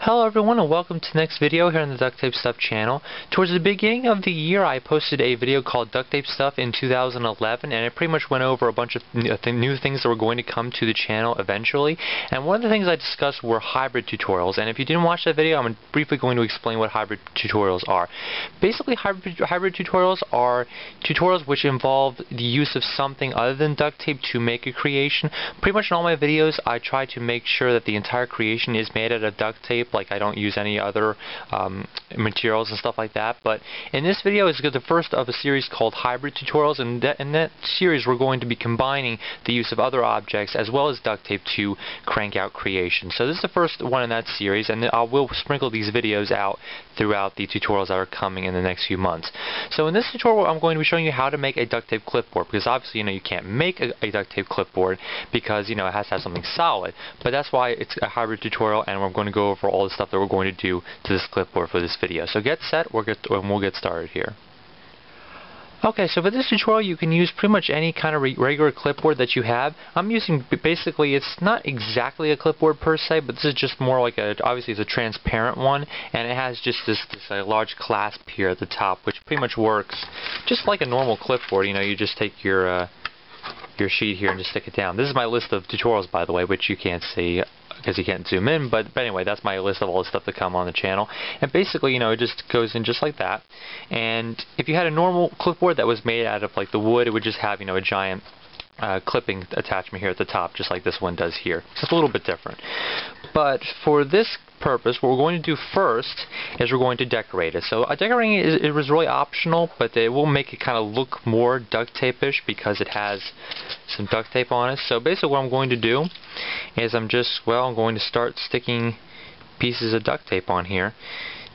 Hello everyone and welcome to the next video here on the Ducttapestuff channel. Towards the beginning of the year I posted a video called Ducttapestuff in 2011 and it pretty much went over a bunch of new things that were going to come to the channel eventually. And one of the things I discussed were hybrid tutorials, and if you didn't watch that video I'm briefly going to explain what hybrid tutorials are. Basically hybrid tutorials are tutorials which involve the use of something other than duct tape to make a creation. Pretty much in all my videos I try to make sure that the entire creation is made out of duct tape. Like I don't use any other materials and stuff like that. But in this video is the first of a series called Hybrid Tutorials, and in that series we're going to be combining the use of other objects as well as duct tape to crank out creation. So this is the first one in that series, and I will sprinkle these videos out throughout the tutorials that are coming in the next few months. So in this tutorial I'm going to be showing you how to make a duct tape clipboard, because obviously you can't make a duct tape clipboard because it has to have something solid. But that's why it's a hybrid tutorial, and we're going to go over all the stuff that we're going to do to this clipboard for this video. So get set, we'll get started here. Okay, so for this tutorial you can use pretty much any kind of regular clipboard that you have. I'm using, basically, it's not exactly a clipboard per se, but this is just more like obviously it's a transparent one, and it has just this large clasp here at the top, which pretty much works just like a normal clipboard. You just take your sheet here and just stick it down. This is my list of tutorials, by the way, which you can't see because you can't zoom in, but anyway, that's my list of all the stuff that come on the channel. And basically, it just goes in just like that. And if you had a normal clipboard that was made out of like the wood, it would just have a giant clipping attachment here at the top, just like this one does here. So it's a little bit different. But for this purpose, what we're going to do first is we're going to decorate it. So decorating it was really optional, but it will make it kind of look more duct tape-ish because it has some duct tape on it. So basically what I'm going to do is I'm going to start sticking pieces of duct tape on here.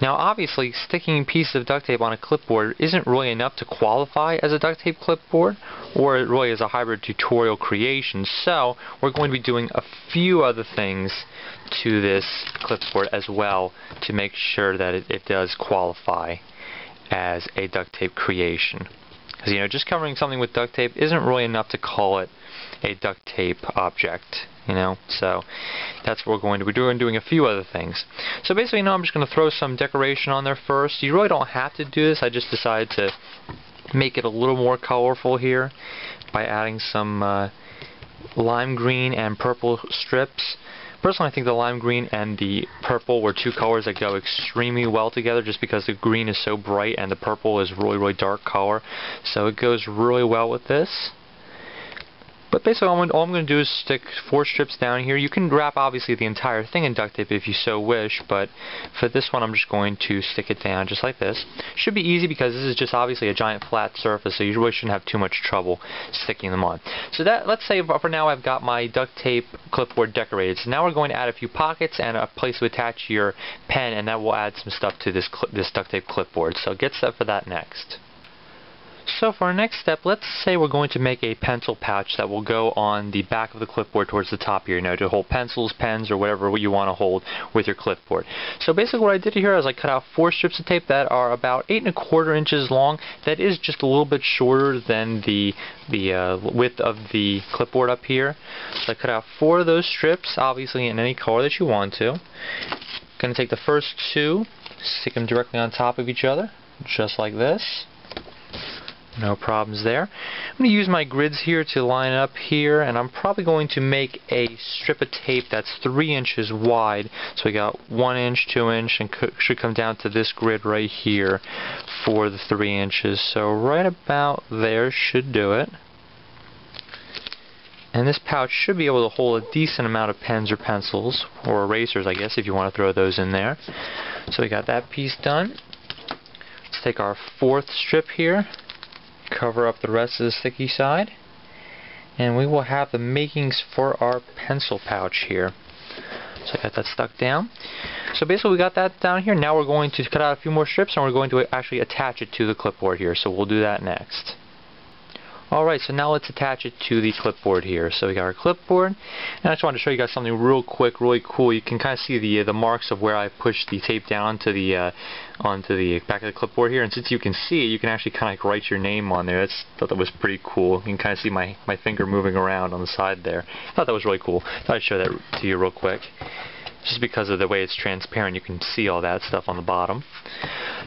Now obviously sticking pieces of duct tape on a clipboard isn't really enough to qualify as a duct tape clipboard, or it really is a hybrid tutorial creation. So we're going to be doing a few other things to this clipboard as well to make sure that it does qualify as a duct tape creation. Because just covering something with duct tape isn't really enough to call it a duct tape object. So that's what we're going to be doing a few other things. So basically, I'm just going to throw some decoration on there first. You really don't have to do this. I just decided to make it a little more colorful here by adding some lime green and purple strips. Personally, I think the lime green and the purple were two colors that go extremely well together, just because the green is so bright and the purple is really, really dark color. So it goes really well with this. But basically all I'm going to do is stick 4 strips down here. You can wrap obviously the entire thing in duct tape if you so wish, but for this one I'm just going to stick it down just like this. Should be easy because this is just obviously a giant flat surface, so you really shouldn't have too much trouble sticking them on. So let's say for now I've got my duct tape clipboard decorated. So now we're going to add a few pockets and a place to attach your pen, and that will add some stuff to this duct tape clipboard. So get set for that next. So for our next step, let's say we're going to make a pencil pouch that will go on the back of the clipboard towards the top here, to hold pencils, pens, or whatever you want to hold with your clipboard. So basically what I did here is I cut out 4 strips of tape that are about 8 1/4 inches long. That is just a little bit shorter than the width of the clipboard up here. So I cut out 4 of those strips, obviously in any color that you want to. Going to take the first 2, stick them directly on top of each other, just like this. No problems there. I'm going to use my grids here to line up here, and I'm probably going to make a strip of tape that's 3 inches wide. So we got 1 inch, 2 inch, and should come down to this grid right here for the 3 inches. So right about there should do it. And this pouch should be able to hold a decent amount of pens or pencils, or erasers I guess if you want to throw those in there. So we got that piece done. Let's take our 4th strip here, cover up the rest of the sticky side, and we will have the makings for our pencil pouch here. So I got that stuck down. So basically we got that down here. Now we're going to cut out a few more strips and we're going to actually attach it to the clipboard here. So we'll do that next. Alright, so now let's attach it to the clipboard here. So we got our clipboard, and I just wanted to show you guys something real quick, really cool. You can kind of see the marks of where I pushed the tape down onto the back of the clipboard here, and since you can see it, you can actually kind of write your name on there. I thought that was pretty cool. You can kind of see my finger moving around on the side there. I thought that was really cool. Thought I'd show that to you real quick. just because of the way it's transparent. You can see all that stuff on the bottom.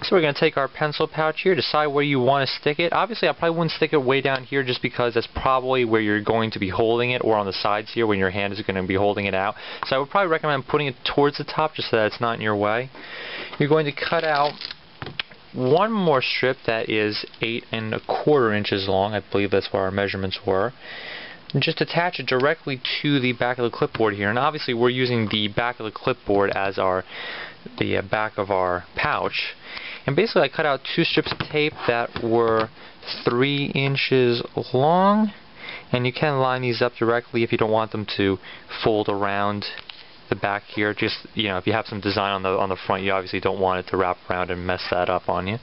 So we're going to take our pencil pouch here, decide where you want to stick it. Obviously I probably wouldn't stick it way down here just because that's probably where you're going to be holding it, or on the sides here when your hand is going to be holding it out. So I would probably recommend putting it towards the top just so that it's not in your way. You're going to cut out one more strip that is 8 1/4 inches long. I believe that's what our measurements were. And just attach it directly to the back of the clipboard here. And obviously we're using the back of the clipboard as the back of our pouch. And basically I cut out 2 strips of tape that were 3 inches long, and you can line these up directly if you don't want them to fold around the back here. Just, you know, if you have some design on the front, you obviously don't want it to wrap around and mess that up on you.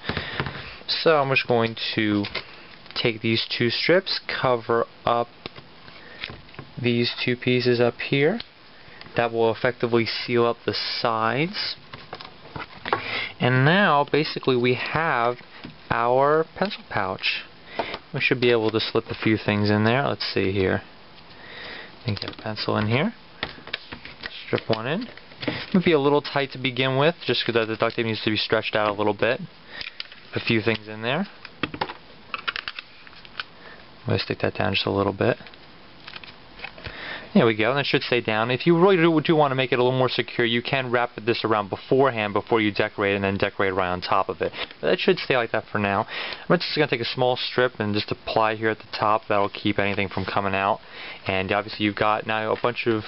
So I'm just going to take these 2 strips, cover up these 2 pieces up here. That will effectively seal up the sides. And now basically we have our pencil pouch. We should be able to slip a few things in there. Let's see here. I think get a pencil in here. Strip one in. It might be a little tight to begin with, just because the duct tape needs to be stretched out a little bit. Put a few things in there. I'm going to stick that down just a little bit. There we go, and that should stay down. If you really do want to make it a little more secure, you can wrap this around beforehand before you decorate, and then decorate right on top of it. But that should stay like that for now. I'm just going to take a small strip and just apply here at the top. That'll keep anything from coming out. And obviously you've got now a bunch of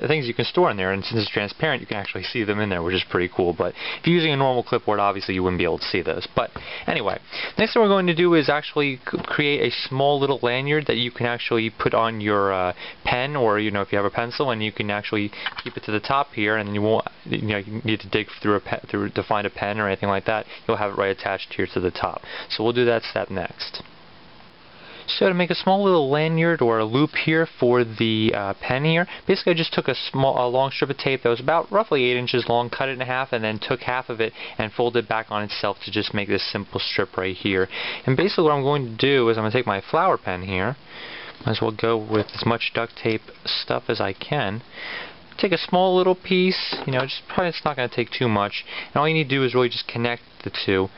things you can store in there, and since it's transparent you can actually see them in there, which is pretty cool. But if you're using a normal clipboard, obviously you wouldn't be able to see those. But anyway, next thing we're going to do is actually create a small little lanyard that you can actually put on your pen, or if you have a pencil, and you can actually keep it to the top here, and then you won't you need to dig through to find a pen or anything like that. You'll have it right attached here to the top. So we'll do that step next. So to make a small little lanyard or a loop here for the pen here, basically I just took a long strip of tape that was about roughly 8 inches long, cut it in half, and then took half of it and folded it back on itself to just make this simple strip right here. And basically what I'm going to do is I'm going to take my flower pen here, might as well go with as much duct tape stuff as I can. Take a small little piece, just probably it's not going to take too much, and all you need to do is really just connect the two,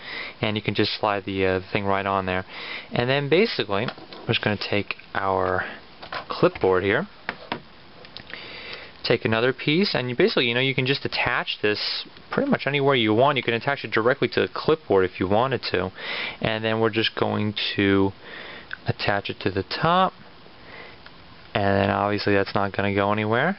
and you can just slide the thing right on there. And then basically we're just going to take our clipboard here, take another piece, and you basically you can just attach this pretty much anywhere you want. You can attach it directly to the clipboard if you wanted to, and then we're just going to attach it to the top, and then obviously that's not going to go anywhere.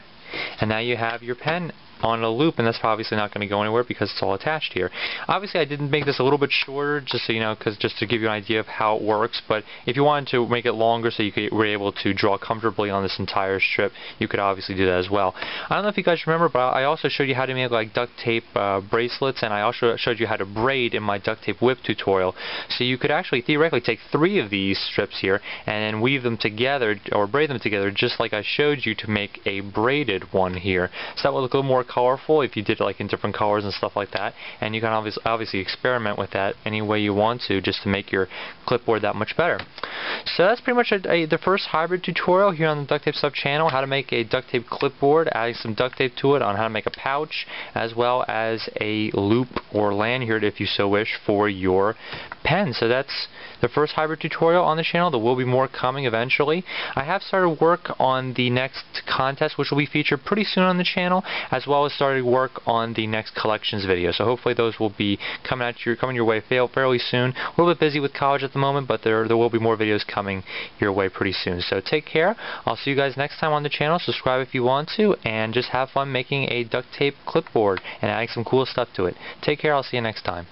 And now you have your pen on a loop, and that's obviously not going to go anywhere because it's all attached here. Obviously I didn't make this a little bit shorter just so just to give you an idea of how it works, but if you wanted to make it longer so you were able to draw comfortably on this entire strip, you could obviously do that as well. I don't know if you guys remember, but I also showed you how to make like duct tape bracelets, and I also showed you how to braid in my duct tape whip tutorial. So you could actually theoretically take 3 of these strips here and then weave them together or braid them together just like I showed you to make a braided one here. So that would look a little more colorful if you did it like in different colors and stuff like that, and you can obviously experiment with that any way you want to just to make your clipboard that much better. So that's pretty much the first hybrid tutorial here on the Ducttapestuff channel, how to make a duct tape clipboard, adding some duct tape to it, on how to make a pouch, as well as a loop or lanyard if you so wish for your pen. So that's the first hybrid tutorial on the channel. There will be more coming eventually. I have started work on the next contest, which will be featured pretty soon on the channel, as well as started work on the next collections video. So hopefully those will be coming your way fairly soon. A little bit busy with college at the moment, but there will be more videos coming your way pretty soon. So take care. I'll see you guys next time on the channel. Subscribe if you want to, and just have fun making a duct tape clipboard and adding some cool stuff to it. Take care. I'll see you next time.